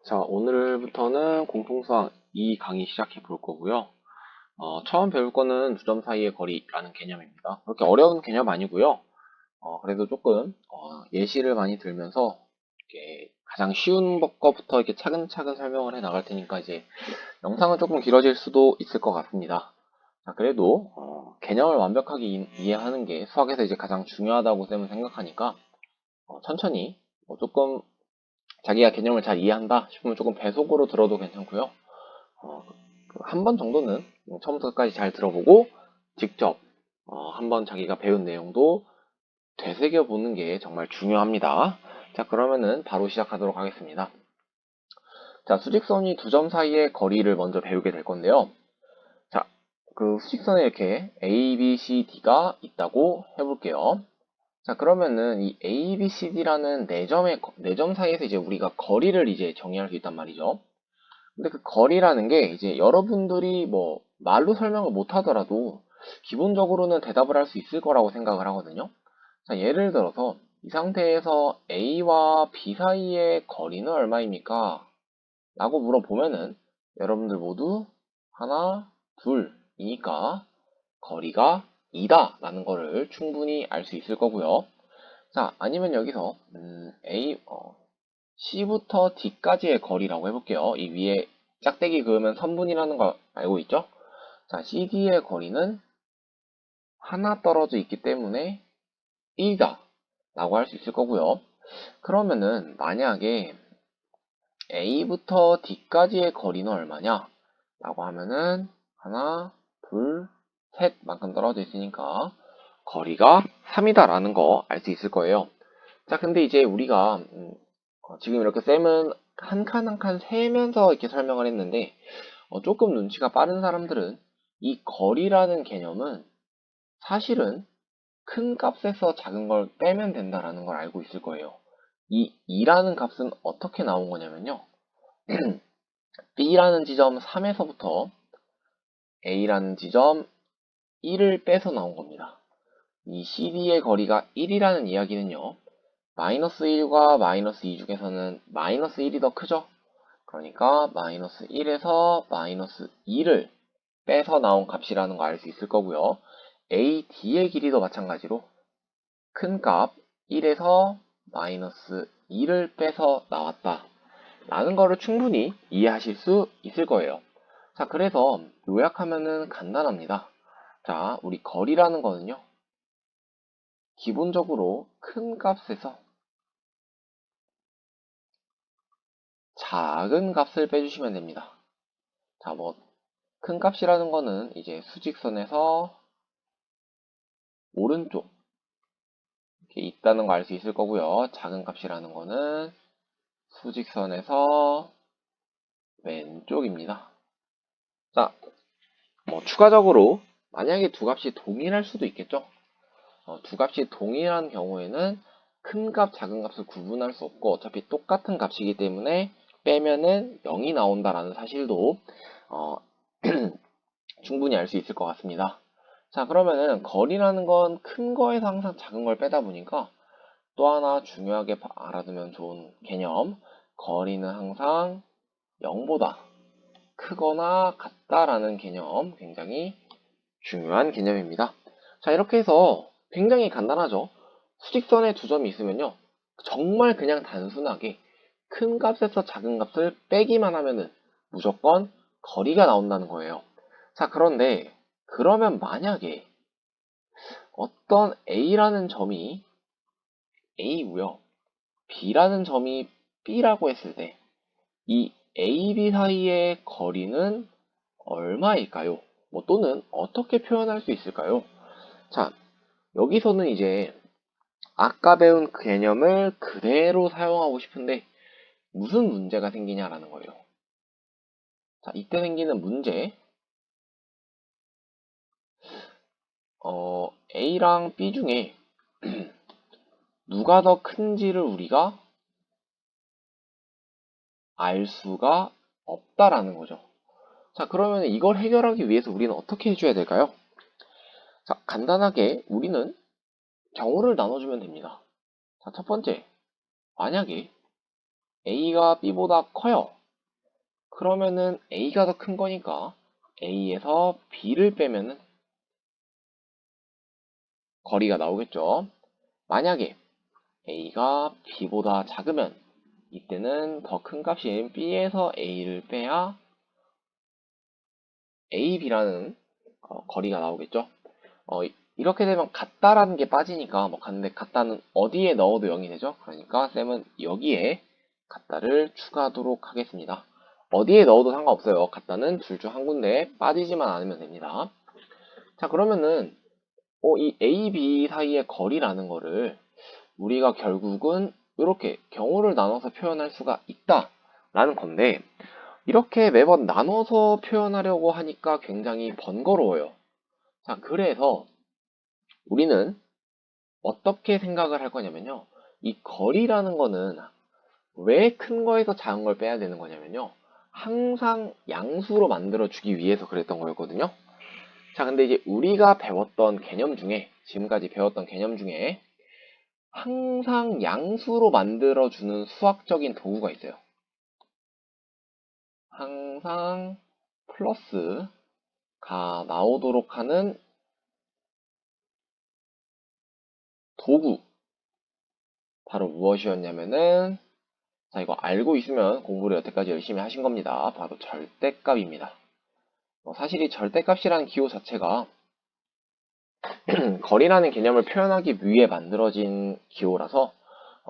자, 오늘부터는 공통수학 2 강의 시작해 볼 거고요. 처음 배울 거는 두 점 사이의 거리라는 개념입니다. 그렇게 어려운 개념 아니고요. 그래도 조금 예시를 많이 들면서 이렇게 가장 쉬운 것부터 이렇게 차근차근 설명을 해 나갈 테니까 이제 영상은 조금 길어질 수도 있을 것 같습니다. 자, 그래도 개념을 완벽하게 이해하는 게 수학에서 이제 가장 중요하다고 쌤은 생각하니까 천천히 조금 자기가 개념을 잘 이해한다 싶으면 조금 배속으로 들어도 괜찮고요. 한 번 정도는 처음부터 끝까지 잘 들어보고 직접 한번 자기가 배운 내용도 되새겨보는 게 정말 중요합니다. 자, 그러면은 바로 시작하도록 하겠습니다. 자, 수직선이 두 점 사이의 거리를 먼저 배우게 될 건데요. 자, 그 수직선에 이렇게 A, B, C, D가 있다고 해볼게요. 자, 그러면은 이 A, B, C, D라는 네 점 사이에서 이제 우리가 거리를 이제 정의할 수 있단 말이죠. 근데 그 거리라는 게 이제 여러분들이 뭐 말로 설명을 못 하더라도 기본적으로는 대답을 할 수 있을 거라고 생각을 하거든요. 자, 예를 들어서 이 상태에서 A와 B 사이의 거리는 얼마입니까? 라고 물어보면은 여러분들 모두 하나, 둘이니까 거리가 2다 라는 거를 충분히 알 수 있을 거고요. 자, 아니면 여기서 C부터 D까지의 거리라고 해볼게요. 이 위에 짝대기 그으면 선분이라는 거 알고 있죠? 자, CD의 거리는 하나 떨어져 있기 때문에 1다 라고 할 수 있을 거고요. 그러면은 만약에 A부터 D까지의 거리는 얼마냐? 라고 하면은 하나, 둘, 셋 만큼 떨어져 있으니까 거리가 3이다 라는 거 알 수 있을 거예요. 자, 근데 이제 우리가 지금 이렇게 쌤은 한 칸 한 칸 세면서 이렇게 설명을 했는데 조금 눈치가 빠른 사람들은 이 거리라는 개념은 사실은 큰 값에서 작은 걸 빼면 된다라는 걸 알고 있을 거예요. 이 2라는 값은 어떻게 나온 거냐면요. B라는 지점 3에서부터 A라는 지점 1을 빼서 나온 겁니다. 이 CD의 거리가 1이라는 이야기는요. 마이너스 1과 마이너스 2 중에서는 마이너스 1이 더 크죠? 그러니까 마이너스 1에서 마이너스 2를 빼서 나온 값이라는 거 알 수 있을 거고요. AD의 길이도 마찬가지로 큰 값 1에서 마이너스 2를 빼서 나왔다 라는 거를 충분히 이해하실 수 있을 거예요. 자, 그래서 요약하면은 간단합니다. 자, 우리 거리라는 거는요. 기본적으로 큰 값에서 작은 값을 빼주시면 됩니다. 자, 뭐 큰 값이라는 거는 이제 수직선에서 오른쪽 이렇게 있다는 거 알 수 있을 거고요. 작은 값이라는 거는 수직선에서 왼쪽입니다. 자, 뭐 추가적으로 만약에 두 값이 동일할 수도 있겠죠. 두 값이 동일한 경우에는 큰 값, 작은 값을 구분할 수 없고 어차피 똑같은 값이기 때문에 빼면은 0이 나온다라는 사실도 어, 충분히 알 수 있을 것 같습니다. 자, 그러면은 거리라는 건 큰 거에서 항상 작은 걸 빼다 보니까 또 하나 중요하게 알아두면 좋은 개념. 거리는 항상 0보다 크거나 같다라는 개념 굉장히 중요한 개념입니다. 자, 이렇게 해서 굉장히 간단하죠. 수직선에 두 점이 있으면요. 정말 그냥 단순하게 큰 값에서 작은 값을 빼기만 하면은 무조건 거리가 나온다는 거예요. 자, 그런데 그러면 만약에 어떤 A라는 점이 A고요. B라는 점이 B라고 했을 때 이 A, B 사이의 거리는 얼마일까요? 뭐 또는 어떻게 표현할 수 있을까요? 자, 여기서는 이제 아까 배운 개념을 그대로 사용하고 싶은데 무슨 문제가 생기냐라는 거예요. 자, 이때 생기는 문제, A랑 B 중에 누가 더 큰지를 우리가 알 수가 없다라는 거죠. 자, 그러면 이걸 해결하기 위해서 우리는 어떻게 해줘야 될까요? 자, 간단하게 우리는 경우를 나눠주면 됩니다. 자, 첫 번째, 만약에 A가 B보다 커요. 그러면은 A가 더 큰 거니까 A에서 B를 빼면은 거리가 나오겠죠. 만약에 A가 B보다 작으면 이때는 더 큰 값인 B에서 A를 빼야 AB라는 거리가 나오겠죠. 이렇게 되면 같다라는 게 빠지니까 뭐 같은데 같다는 어디에 넣어도 0이 되죠. 그러니까 쌤은 여기에 같다를 추가하도록 하겠습니다. 어디에 넣어도 상관없어요. 같다는 둘 중 한 군데 빠지지만 않으면 됩니다. 자, 그러면은 이 A, B 사이의 거리라는 거를 우리가 결국은 이렇게 경우를 나눠서 표현할 수가 있다라는 건데, 이렇게 매번 나눠서 표현하려고 하니까 굉장히 번거로워요. 자, 그래서 우리는 어떻게 생각을 할 거냐면요. 이 거리라는 거는 왜 큰 거에서 작은 걸 빼야 되는 거냐면요. 항상 양수로 만들어 주기 위해서 그랬던 거였거든요. 자, 근데 이제 우리가 배웠던 개념 중에, 지금까지 배웠던 개념 중에 항상 양수로 만들어 주는 수학적인 도구가 있어요. 항상 플러스가 나오도록 하는 도구. 바로 무엇이었냐면은, 자, 이거 알고 있으면 공부를 여태까지 열심히 하신 겁니다. 바로 절대값입니다. 사실 이 절대값이라는 기호 자체가 거리라는 개념을 표현하기 위해 만들어진 기호라서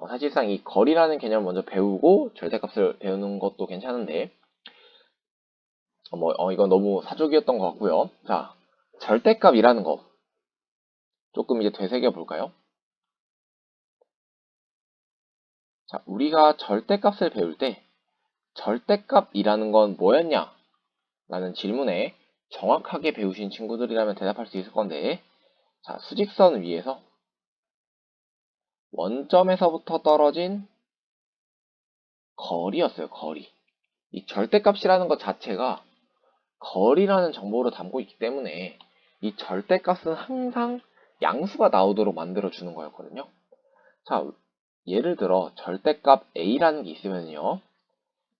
사실상 이 거리라는 개념을 먼저 배우고 절대값을 배우는 것도 괜찮은데 이건 너무 사족이었던 것 같고요. 자, 절대값이라는 거 조금 이제 되새겨 볼까요? 자, 우리가 절대값을 배울 때 절대값이라는 건 뭐였냐? 라는 질문에 정확하게 배우신 친구들이라면 대답할 수 있을 건데, 자, 수직선 위에서 원점에서부터 떨어진 거리였어요, 거리. 이 절대값이라는 것 자체가 거리라는 정보를 담고 있기 때문에 이 절대값은 항상 양수가 나오도록 만들어주는 거였거든요. 자, 예를 들어 절대값 a라는 게 있으면요.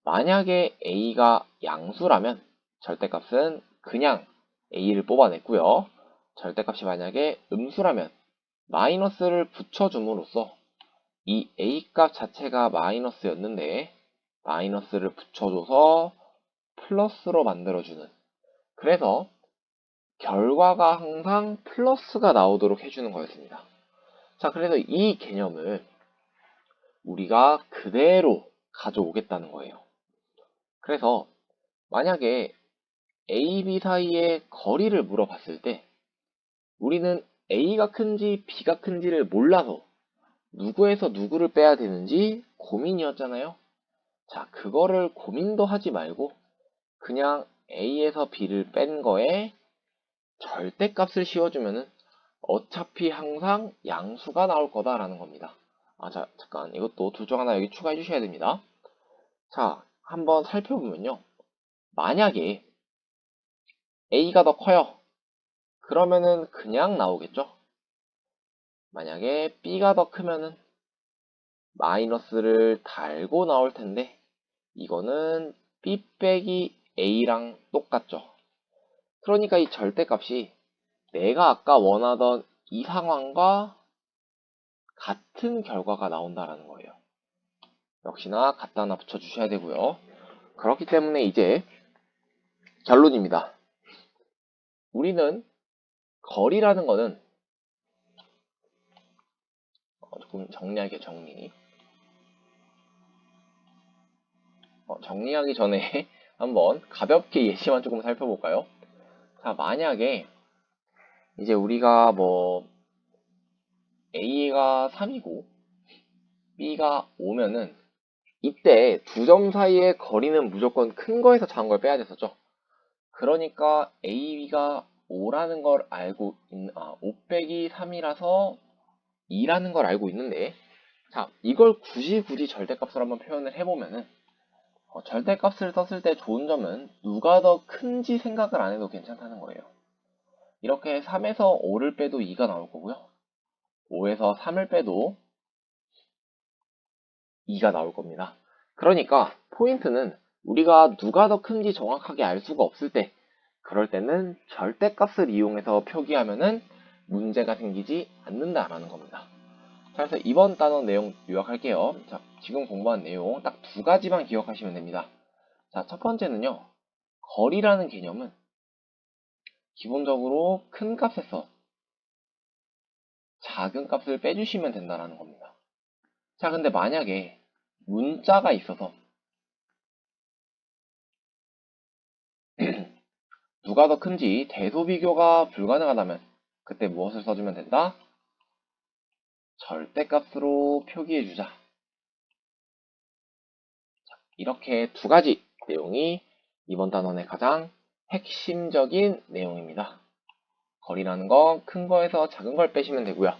만약에 a가 양수라면 절대값은 그냥 a를 뽑아냈고요. 절대값이 만약에 음수라면 마이너스를 붙여줌으로써 이 a값 자체가 마이너스였는데 마이너스를 붙여줘서 플러스로 만들어주는, 그래서 결과가 항상 플러스가 나오도록 해주는 거였습니다. 자, 그래서 이 개념을 우리가 그대로 가져오겠다는 거예요. 그래서 만약에 A, B 사이의 거리를 물어봤을 때 우리는 A가 큰지 B가 큰지를 몰라서 누구에서 누구를 빼야 되는지 고민이었잖아요. 자, 그거를 고민도 하지 말고 그냥 A에서 B를 뺀 거에 절대값을 씌워주면은 어차피 항상 양수가 나올 거다라는 겁니다. 자, 잠깐 이것도 둘 중 하나 여기 추가해 주셔야 됩니다. 자, 한번 살펴보면요. 만약에 A가 더 커요. 그러면은 그냥 나오겠죠. 만약에 B가 더 크면은 마이너스를 달고 나올 텐데 이거는 B 빼기 A랑 똑같죠. 그러니까 이 절대값이 내가 아까 원하던 이 상황과 같은 결과가 나온다라는 거예요. 역시나 갖다 하나 붙여주셔야 되고요. 그렇기 때문에 이제 결론입니다. 우리는 거리라는 거는 조금 정리하게 정리하기 전에 한번 가볍게 예시만 조금 살펴볼까요? 자, 만약에 이제 우리가 A가 3이고 B가 5면은 이때 두 점 사이의 거리는 무조건 큰 거에서 작은 걸 빼야 됐었죠. 그러니까 AB가 5라는 걸 알고 5 빼기 3이라서 2라는 걸 알고 있는데, 자, 이걸 굳이 절대값으로 한번 표현을 해보면은 절대값을 썼을 때 좋은 점은 누가 더 큰지 생각을 안 해도 괜찮다는 거예요. 이렇게 3에서 5를 빼도 2가 나올 거고요. 5에서 3을 빼도 2가 나올 겁니다. 그러니까 포인트는 우리가 누가 더 큰지 정확하게 알 수가 없을 때, 그럴 때는 절대값을 이용해서 표기하면은 문제가 생기지 않는다라는 겁니다. 자, 그래서 이번 단어 내용 요약할게요. 자, 지금 공부한 내용 딱 두 가지만 기억하시면 됩니다. 자, 첫 번째는요. 거리라는 개념은 기본적으로 큰 값에서 작은 값을 빼주시면 된다라는 겁니다. 자, 근데 만약에 문자가 있어서 누가 더 큰지 대소 비교가 불가능하다면 그때 무엇을 써주면 된다? 절대값으로 표기해주자. 이렇게 두 가지 내용이 이번 단원의 가장 핵심적인 내용입니다. 거리라는 거 큰 거에서 작은 걸 빼시면 되고요.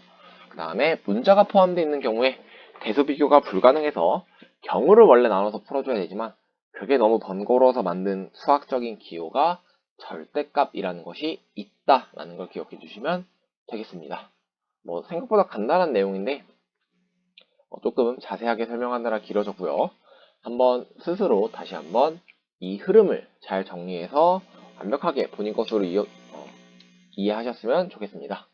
그 다음에 문자가 포함되어 있는 경우에 대소 비교가 불가능해서 경우를 원래 나눠서 풀어줘야 되지만 그게 너무 번거로워서 만든 수학적인 기호가 절대값이라는 것이 있다라는 걸 기억해 주시면 되겠습니다. 뭐 생각보다 간단한 내용인데 조금 자세하게 설명하느라 길어졌고요. 한번 스스로 다시 한번 이 흐름을 잘 정리해서 완벽하게 본인 것으로 이해하셨으면 좋겠습니다.